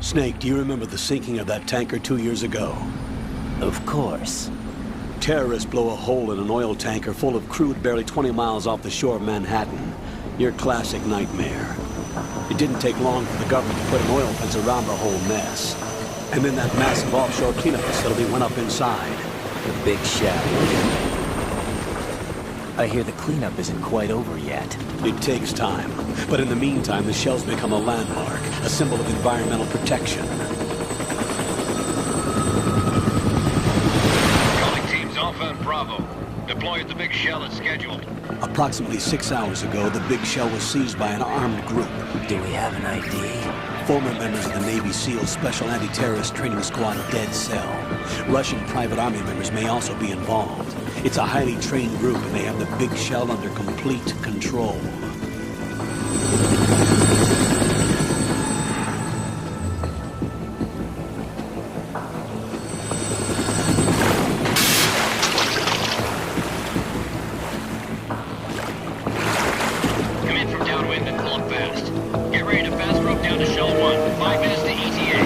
Snake, do you remember the sinking of that tanker 2 years ago? Of course. Terrorists blow a hole in an oil tanker full of crude barely 20 miles off the shore of Manhattan. Your classic nightmare. It didn't take long for the government to put an oil fence around the whole mess. And then that massive offshore cleanup facility went up inside. The big shell. I hear the cleanup isn't quite over yet. It takes time. But in the meantime, the shell's become a landmark, a symbol of environmental protection. Calling teams Alpha and Bravo. Deploy at the big shell as scheduled. Approximately 6 hours ago, the big shell was seized by an armed group. Do we have an ID? Former members of the Navy SEAL Special Anti-Terrorist Training Squad Dead Cell. Russian private army members may also be involved. It's a highly trained group and they have the big shell under complete control. Come in from downwind and pull up fast. Get ready to fast rope down to Shell 1. 5 minutes to ETA.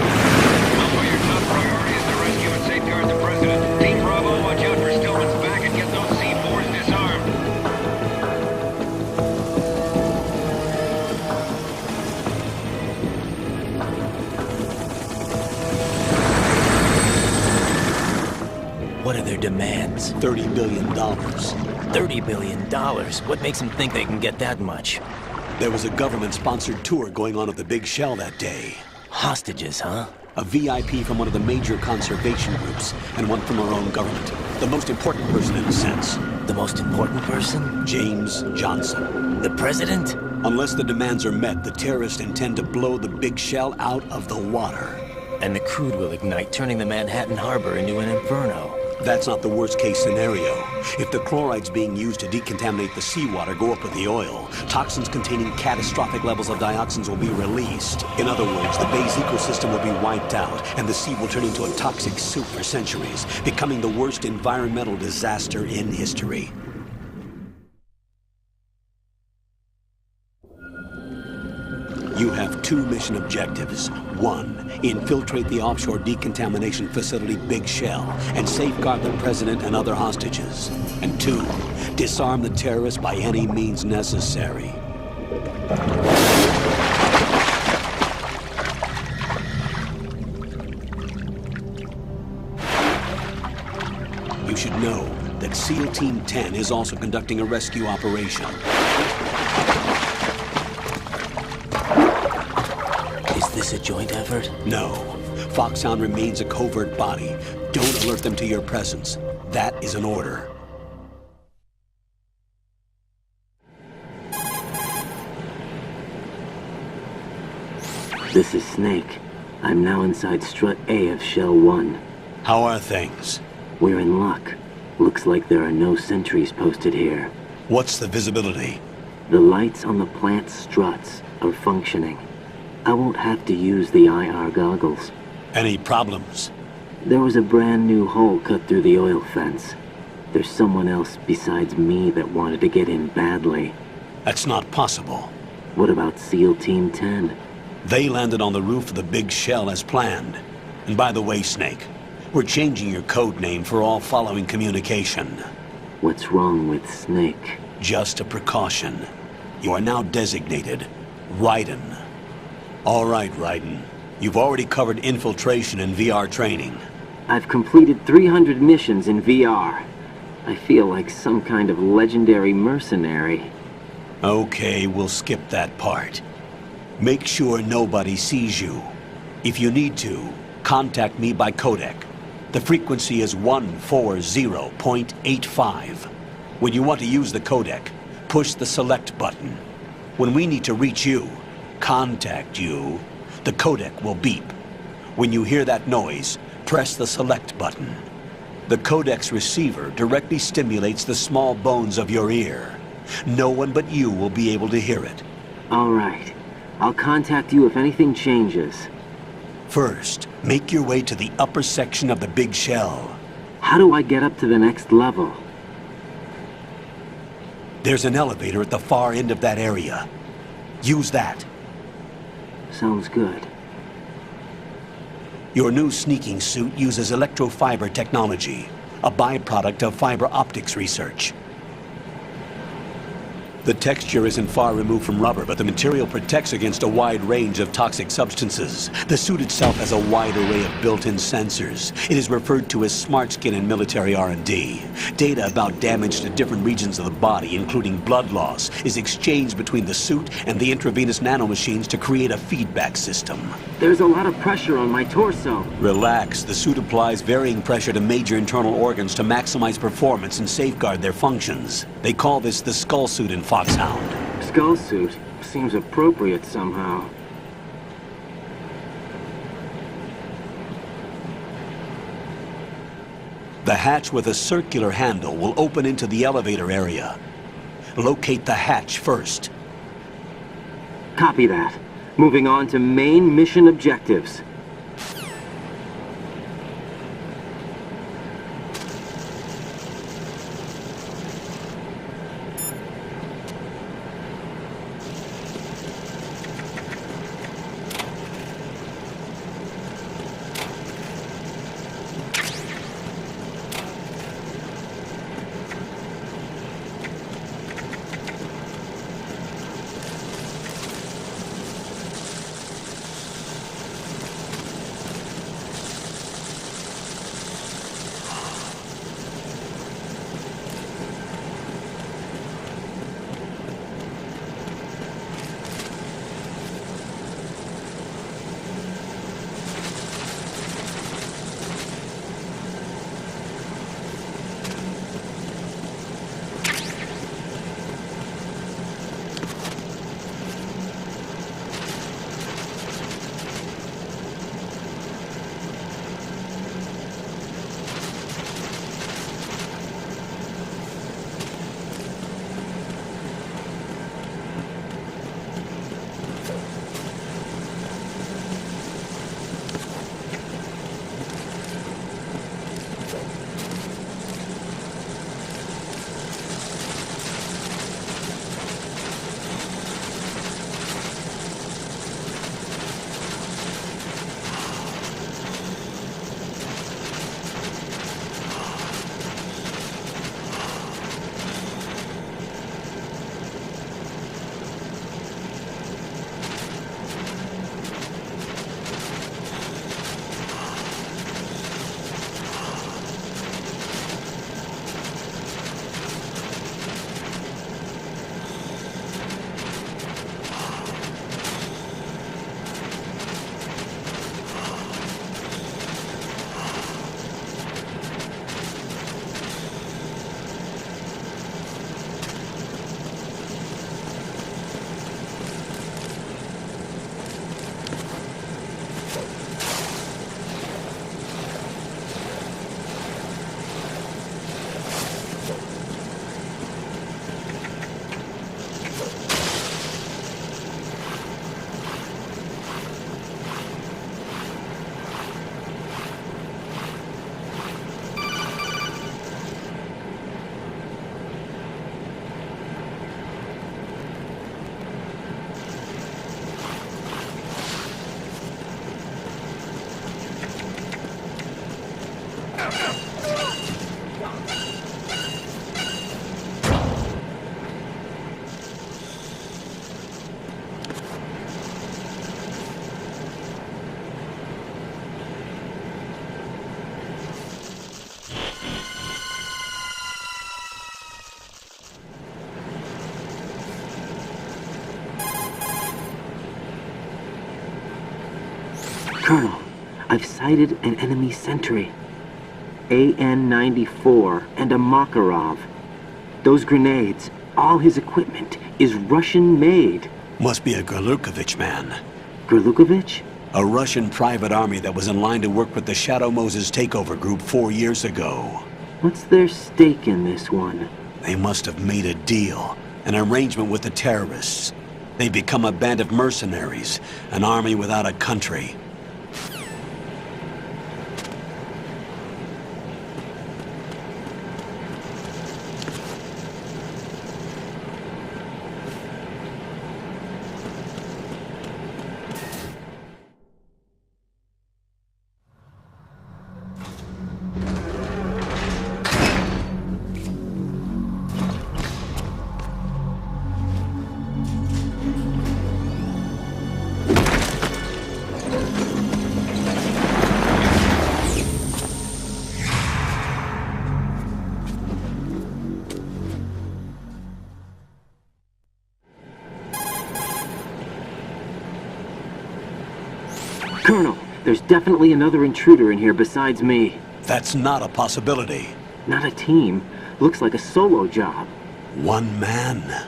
Also, your top priority is to rescue and safeguard the President. Team Bravo, watch out for Stillman's back and get those C4s disarmed. What are their demands? $30 billion. $30 billion? What makes them think they can get that much? There was a government-sponsored tour going on at the big shell that day. Hostages, huh? A VIP from one of the major conservation groups, and one from our own government. The most important person in a sense. The most important person? James Johnson. The president? Unless the demands are met, the terrorists intend to blow the big shell out of the water. And the crude will ignite, turning the Manhattan harbor into an inferno. That's not the worst-case scenario. If the chlorides being used to decontaminate the seawater go up with the oil, toxins containing catastrophic levels of dioxins will be released. In other words, the bay's ecosystem will be wiped out, and the sea will turn into a toxic soup for centuries, becoming the worst environmental disaster in history. You have 2 mission objectives. 1, infiltrate the offshore decontamination facility Big Shell and safeguard the president and other hostages. And 2, disarm the terrorists by any means necessary. You should know that SEAL Team 10 is also conducting a rescue operation. Is this a joint effort? No. Foxhound remains a covert body. Don't alert them to your presence. That is an order. This is Snake. I'm now inside Strut A of Shell 1. How are things? We're in luck. Looks like there are no sentries posted here. What's the visibility? The lights on the plant's struts are functioning. I won't have to use the IR goggles. Any problems? There was a brand new hole cut through the oil fence. There's someone else besides me that wanted to get in badly. That's not possible. What about SEAL Team 10? They landed on the roof of the Big Shell as planned. And by the way, Snake, we're changing your code name for all following communication. What's wrong with Snake? Just a precaution. You are now designated Raiden. All right, Raiden. You've already covered infiltration and VR training. I've completed 300 missions in VR. I feel like some kind of legendary mercenary. Okay, we'll skip that part. Make sure nobody sees you. If you need to, contact me by codec. The frequency is 140.85. When you want to use the codec, push the select button. When we need to reach you, contact you, the codec will beep. When you hear that noise, press the select button. The codec's receiver directly stimulates the small bones of your ear. No one but you will be able to hear it. All right. I'll contact you if anything changes. First, make your way to the upper section of the Big Shell. How do I get up to the next level? There's an elevator at the far end of that area. Use that. Sounds good. Your new sneaking suit uses electrofiber technology, a byproduct of fiber optics research. The texture isn't far removed from rubber, but the material protects against a wide range of toxic substances. The suit itself has a wide array of built-in sensors. It is referred to as smart skin in military R&D. Data about damage to different regions of the body, including blood loss, is exchanged between the suit and the intravenous nanomachines to create a feedback system. There's a lot of pressure on my torso. Relax. The suit applies varying pressure to major internal organs to maximize performance and safeguard their functions. They call this the skull suit in Foxhound. Skull suit seems appropriate somehow. The hatch with a circular handle will open into the elevator area. Locate the hatch first. Copy that. Moving on to main mission objectives. Colonel, I've sighted an enemy sentry. AN-94 and a Makarov. Those grenades, all his equipment, is Russian-made. Must be a Gorlukovich man. Gorlukovich? A Russian private army that was in line to work with the Shadow Moses takeover group 4 years ago. What's their stake in this one? They must have made a deal, an arrangement with the terrorists. They've become a band of mercenaries, an army without a country. Colonel, there's definitely another intruder in here besides me. That's not a possibility. Not a team. Looks like a solo job. One man.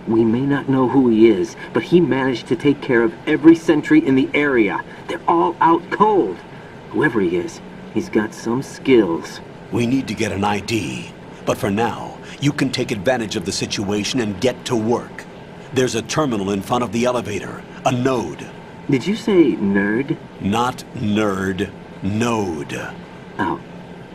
We may not know who he is, but he managed to take care of every sentry in the area. They're all out cold. Whoever he is, he's got some skills. We need to get an ID. But for now, you can take advantage of the situation and get to work. There's a terminal in front of the elevator. A node. Did you say nerd? Not nerd. Node. Oh.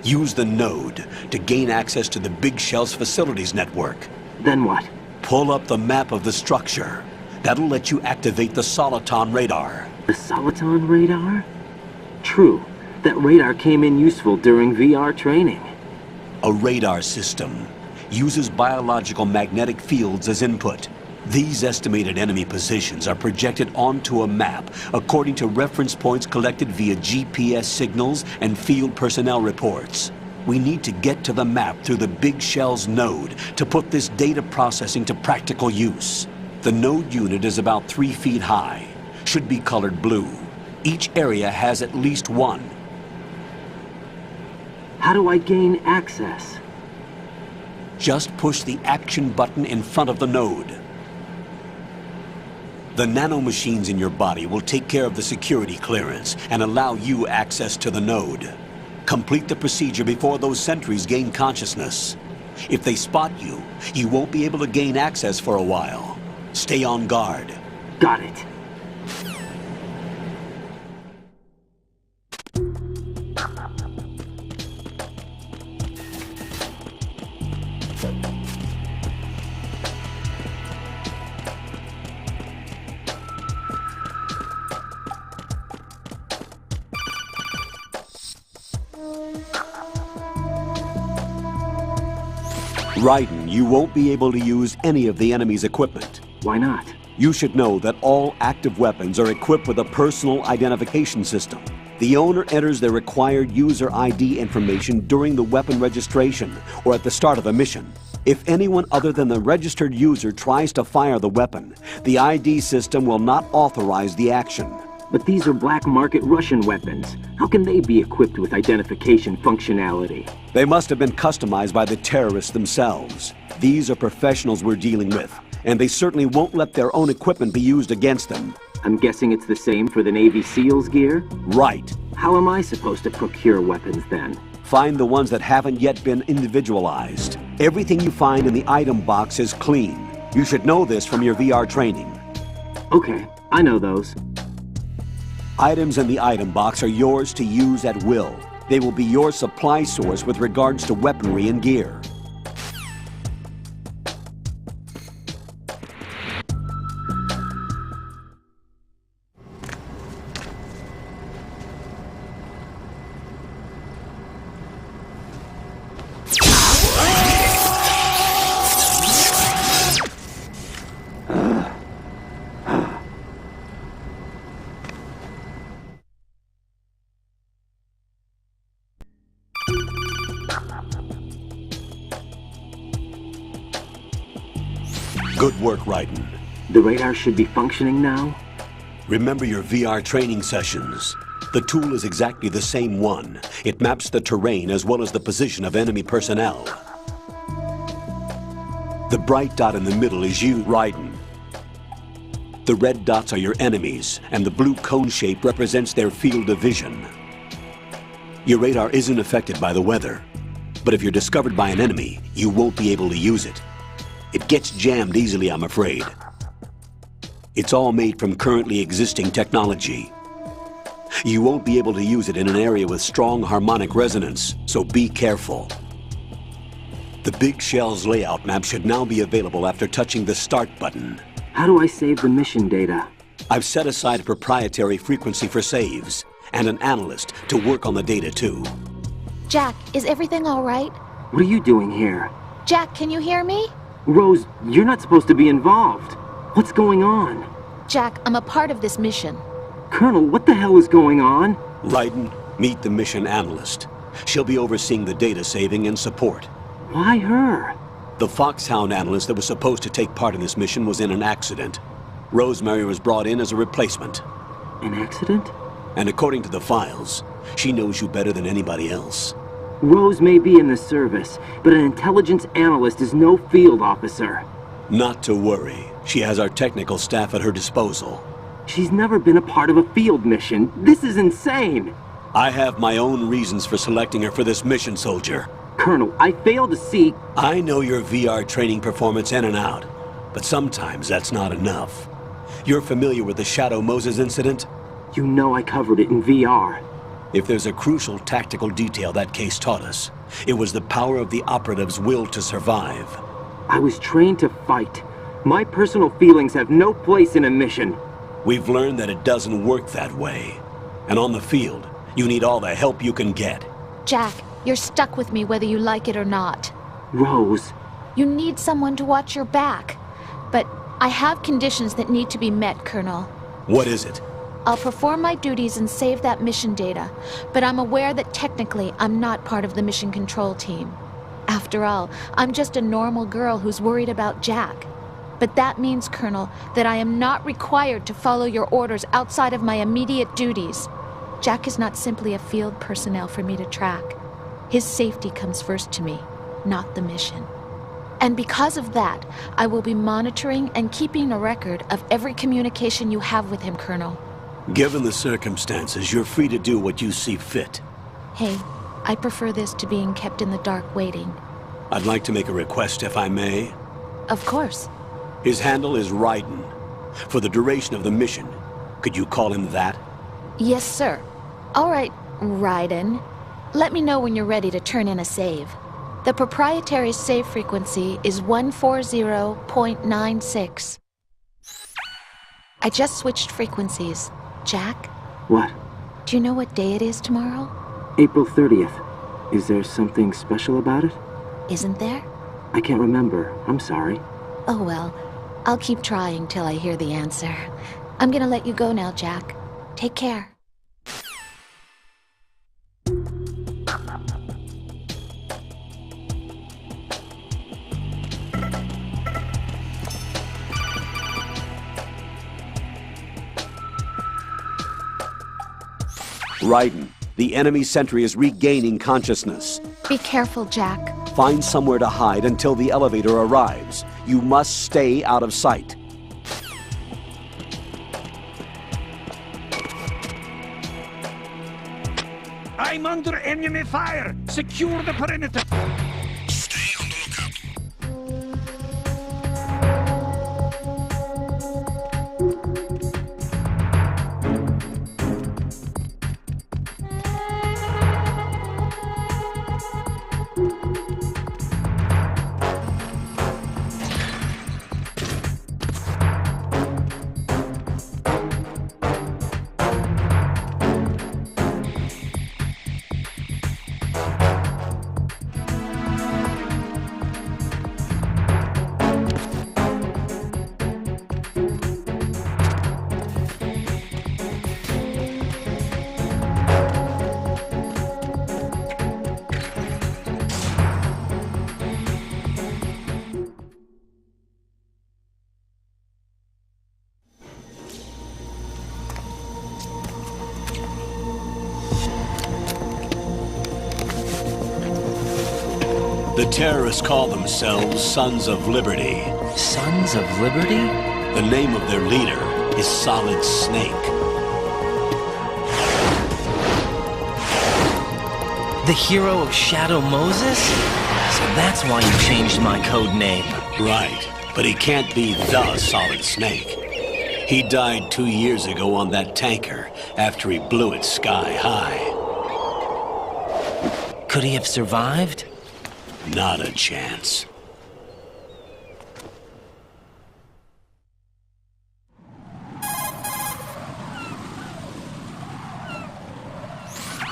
Use the node to gain access to the Big Shell's facilities network. Then what? Pull up the map of the structure. That'll let you activate the Soliton radar. The Soliton radar? True. That radar came in useful during VR training. A radar system uses biological magnetic fields as input. These estimated enemy positions are projected onto a map according to reference points collected via GPS signals and field personnel reports. We need to get to the map through the Big Shell's node to put this data processing to practical use. The node unit is about 3 feet high, should be colored blue. Each area has at least one. How do I gain access? Just push the action button in front of the node. The nanomachines in your body will take care of the security clearance and allow you access to the node. Complete the procedure before those sentries gain consciousness. If they spot you, you won't be able to gain access for a while. Stay on guard. Got it. Raiden, you won't be able to use any of the enemy's equipment. Why not? You should know that all active weapons are equipped with a personal identification system. The owner enters their required user ID information during the weapon registration or at the start of a mission. If anyone other than the registered user tries to fire the weapon, the ID system will not authorize the action. But these are black market Russian weapons. How can they be equipped with identification functionality? They must have been customized by the terrorists themselves. These are professionals we're dealing with, and they certainly won't let their own equipment be used against them. I'm guessing it's the same for the Navy SEALs gear? Right. How am I supposed to procure weapons then? Find the ones that haven't yet been individualized. Everything you find in the item box is clean. You should know this from your VR training. Okay, I know those. Items in the item box are yours to use at will. They will be your supply source with regards to weaponry and gear. Good work, Raiden. The radar should be functioning now? Remember your VR training sessions. The tool is exactly the same one. It maps the terrain as well as the position of enemy personnel. The bright dot in the middle is you, Raiden. The red dots are your enemies, and the blue cone shape represents their field of vision. Your radar isn't affected by the weather, but if you're discovered by an enemy, you won't be able to use it. It gets jammed easily, I'm afraid. It's all made from currently existing technology. You won't be able to use it in an area with strong harmonic resonance, so be careful. The Big Shell's layout map should now be available after touching the Start button. How do I save the mission data? I've set aside a proprietary frequency for saves, and an analyst to work on the data too. Jack, is everything all right? What are you doing here? Jack, can you hear me? Rose, you're not supposed to be involved. What's going on? Jack, I'm a part of this mission. Colonel, what the hell is going on? Raiden, meet the mission analyst. She'll be overseeing the data saving and support. Why her? The Foxhound analyst that was supposed to take part in this mission was in an accident. Rosemary was brought in as a replacement. An accident? And according to the files, she knows you better than anybody else. Rose may be in the service, but an intelligence analyst is no field officer. Not to worry. She has our technical staff at her disposal. She's never been a part of a field mission. This is insane! I have my own reasons for selecting her for this mission, soldier. Colonel, I fail to see... I know your VR training performance in and out, but sometimes that's not enough. You're familiar with the Shadow Moses incident? You know I covered it in VR. If there's a crucial tactical detail that case taught us, it was the power of the operative's will to survive. I was trained to fight. My personal feelings have no place in a mission. We've learned that it doesn't work that way. And on the field, you need all the help you can get. Jack, you're stuck with me whether you like it or not. Rose. You need someone to watch your back. But I have conditions that need to be met, Colonel. What is it? I'll perform my duties and save that mission data, but I'm aware that technically I'm not part of the mission control team. After all, I'm just a normal girl who's worried about Jack. But that means, Colonel, that I am not required to follow your orders outside of my immediate duties. Jack is not simply a field personnel for me to track. His safety comes first to me, not the mission. And because of that, I will be monitoring and keeping a record of every communication you have with him, Colonel. Given the circumstances, you're free to do what you see fit. Hey, I prefer this to being kept in the dark waiting. I'd like to make a request, if I may. Of course. His handle is Raiden. For the duration of the mission, could you call him that? Yes, sir. All right, Raiden. Let me know when you're ready to turn in a save. The proprietary save frequency is 140.96. I just switched frequencies. Jack? What? Do you know what day it is tomorrow? April 30th. Is there something special about it? Isn't there? I can't remember. I'm sorry. Oh well, I'll keep trying till I hear the answer. I'm gonna let you go now, Jack. Take care. Raiden, the enemy sentry is regaining consciousness. Be careful, Jack. Find somewhere to hide until the elevator arrives. You must stay out of sight. I'm under enemy fire! Secure the perimeter! Stay on the lookout. The terrorists call themselves Sons of Liberty. Sons of Liberty? The name of their leader is Solid Snake. The hero of Shadow Moses? So that's why you changed my code name. Right, but he can't be the Solid Snake. He died 2 years ago on that tanker after he blew it sky high. Could he have survived? Not a chance.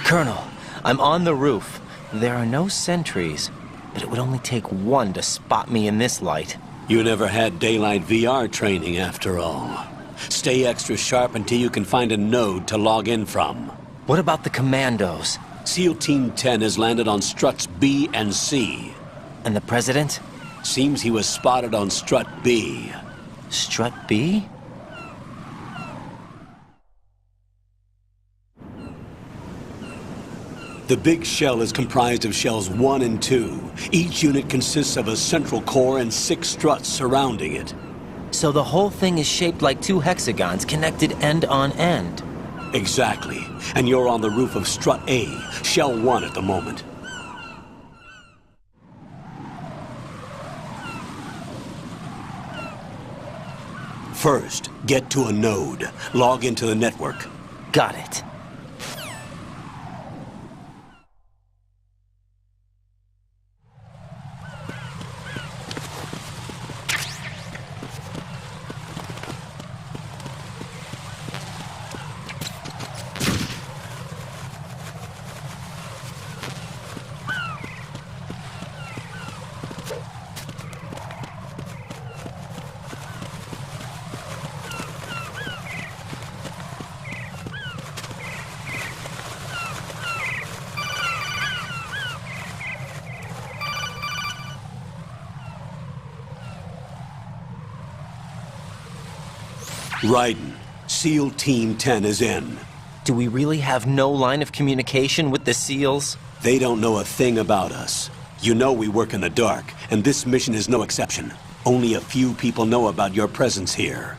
Colonel, I'm on the roof. There are no sentries, but it would only take one to spot me in this light. You never had daylight VR training after all. Stay extra sharp until you can find a node to log in from. What about the commandos? SEAL Team 10 has landed on struts B and C. And the president? Seems he was spotted on strut B. Strut B? The big shell is comprised of shells 1 and 2. Each unit consists of a central core and 6 struts surrounding it. So the whole thing is shaped like 2 hexagons connected end on end. Exactly. And you're on the roof of strut A, shell 1 at the moment. First, get to a node. Log into the network. Got it. Raiden, SEAL Team 10 is in. Do we really have no line of communication with the SEALs? They don't know a thing about us. You know we work in the dark, and this mission is no exception. Only a few people know about your presence here.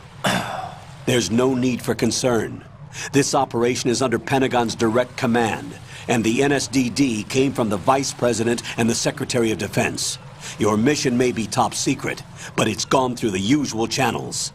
There's no need for concern. This operation is under Pentagon's direct command, and the NSDD came from the Vice President and the Secretary of Defense. Your mission may be top secret, but it's gone through the usual channels.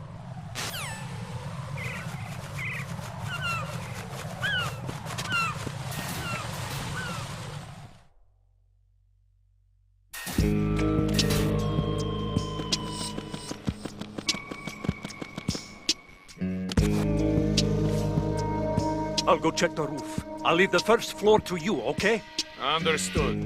I'll go check the roof. I'll leave the first floor to you, okay? Understood.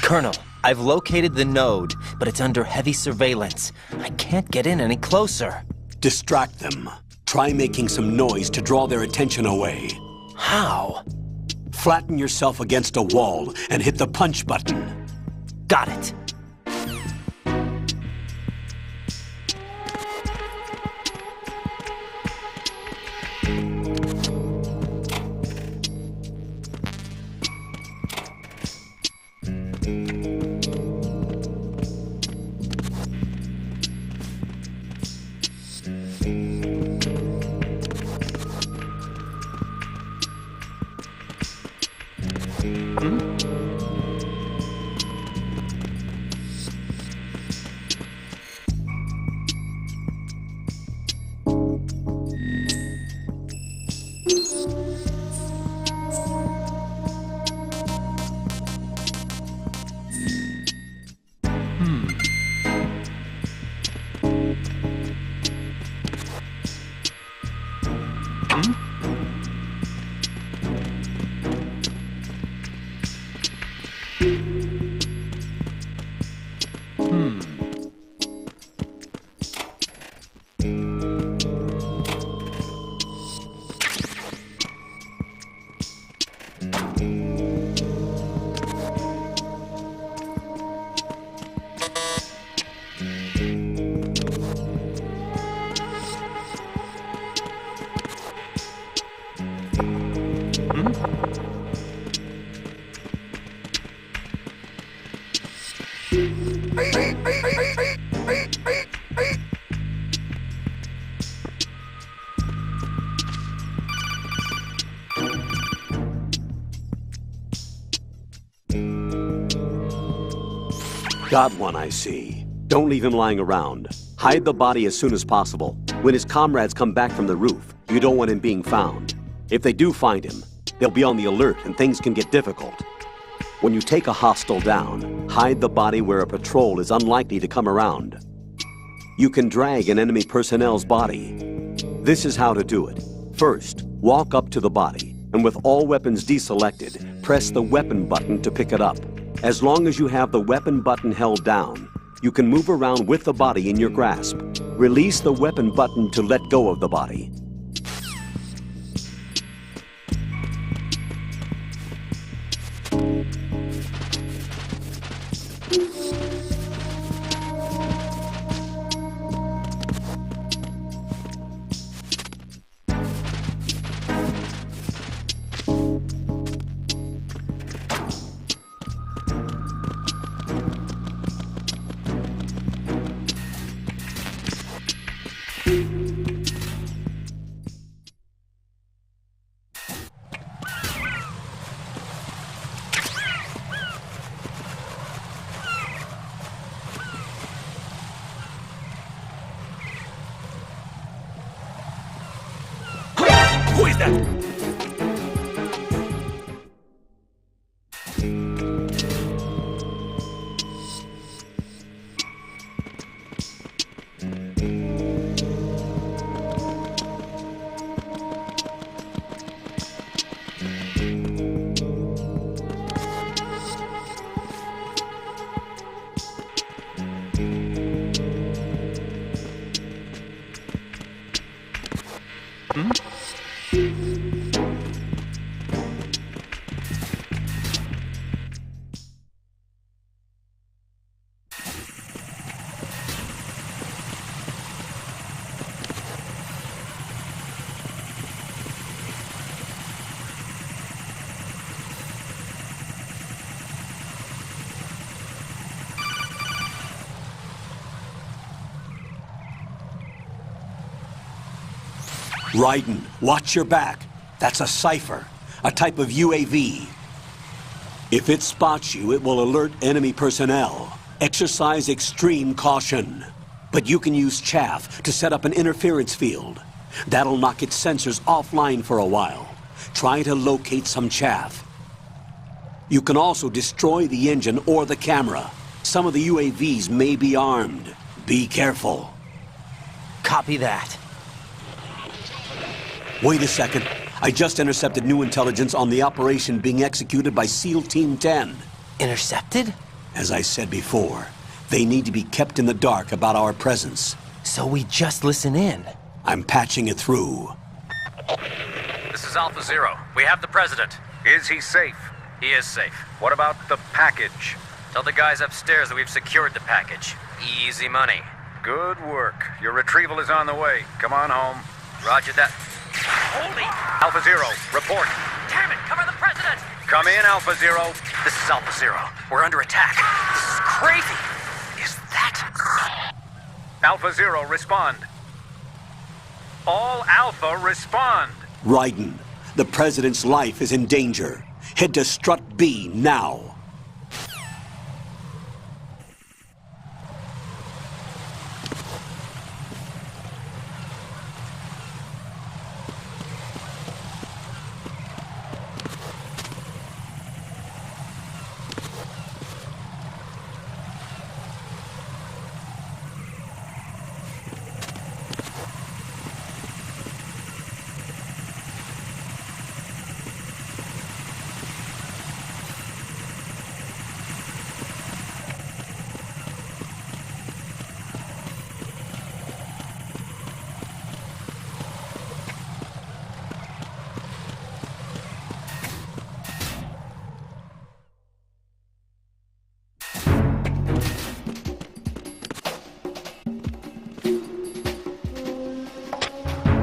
Colonel, I've located the node, but it's under heavy surveillance. I can't get in any closer. Distract them. Try making some noise to draw their attention away. How? Flatten yourself against a wall and hit the punch button. Got it. Got one, I see. Don't leave him lying around. Hide the body as soon as possible. When his comrades come back from the roof, you don't want him being found. If they do find him, they'll be on the alert and things can get difficult. When you take a hostile down, hide the body where a patrol is unlikely to come around. You can drag an enemy personnel's body. This is how to do it. First, walk up to the body, and with all weapons deselected, press the weapon button to pick it up. As long as you have the weapon button held down, you can move around with the body in your grasp. Release the weapon button to let go of the body. that? Raiden, watch your back. That's a cipher, a type of UAV. If it spots you, it will alert enemy personnel. Exercise extreme caution. But you can use chaff to set up an interference field. That'll knock its sensors offline for a while. Try to locate some chaff. You can also destroy the engine or the camera. Some of the UAVs may be armed. Be careful. Copy that. Wait a second. I just intercepted new intelligence on the operation being executed by SEAL Team 10. Intercepted? As I said before, they need to be kept in the dark about our presence. So we just listen in. I'm patching it through. This is Alpha Zero. We have the President. Is he safe? He is safe. What about the package? Tell the guys upstairs that we've secured the package. Easy money. Good work. Your retrieval is on the way. Come on home. Roger that. Holy! Alpha Zero, report. Damn it! Cover the President! Come in, Alpha Zero. This is Alpha Zero. We're under attack. This is crazy. Is that... Alpha Zero, respond. All Alpha, respond. Raiden, the President's life is in danger. Head to Strut B now.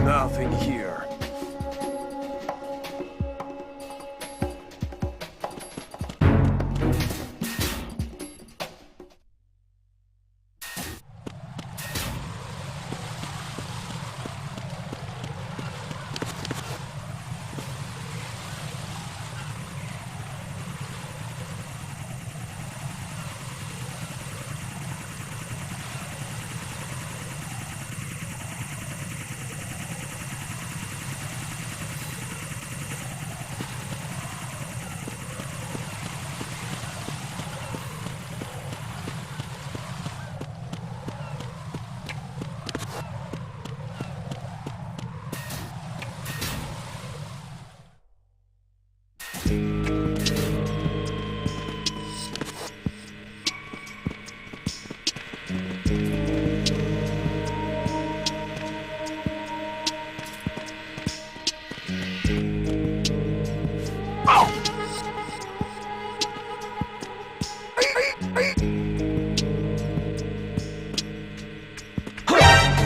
Nothing here.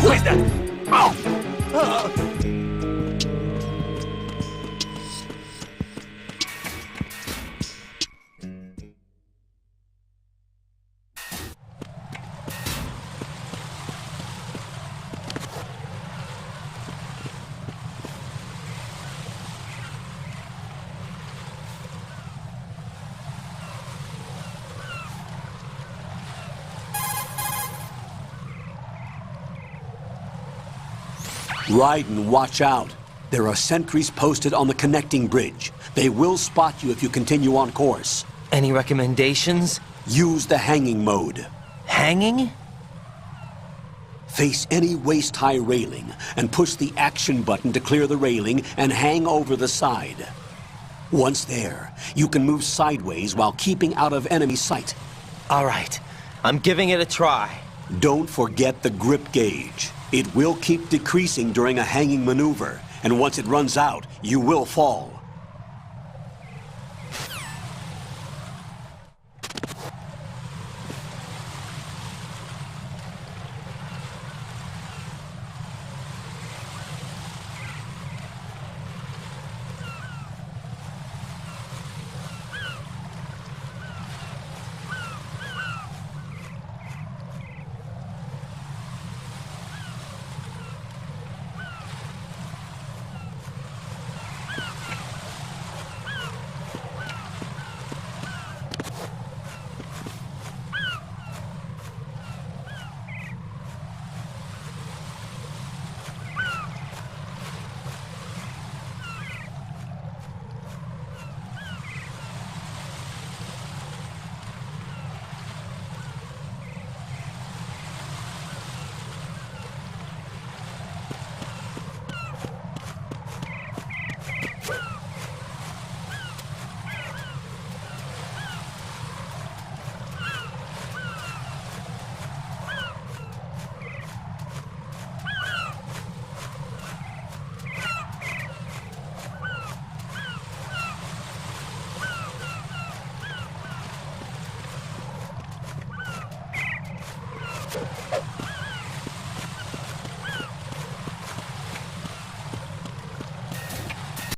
Where's that? Raiden, watch out. There are sentries posted on the connecting bridge. They will spot you if you continue on course. Any recommendations? Use the hanging mode. Hanging? Face any waist-high railing and push the action button to clear the railing and hang over the side. Once there, you can move sideways while keeping out of enemy sight. All right, I'm giving it a try. Don't forget the grip gauge. It will keep decreasing during a hanging maneuver, and once it runs out, you will fall.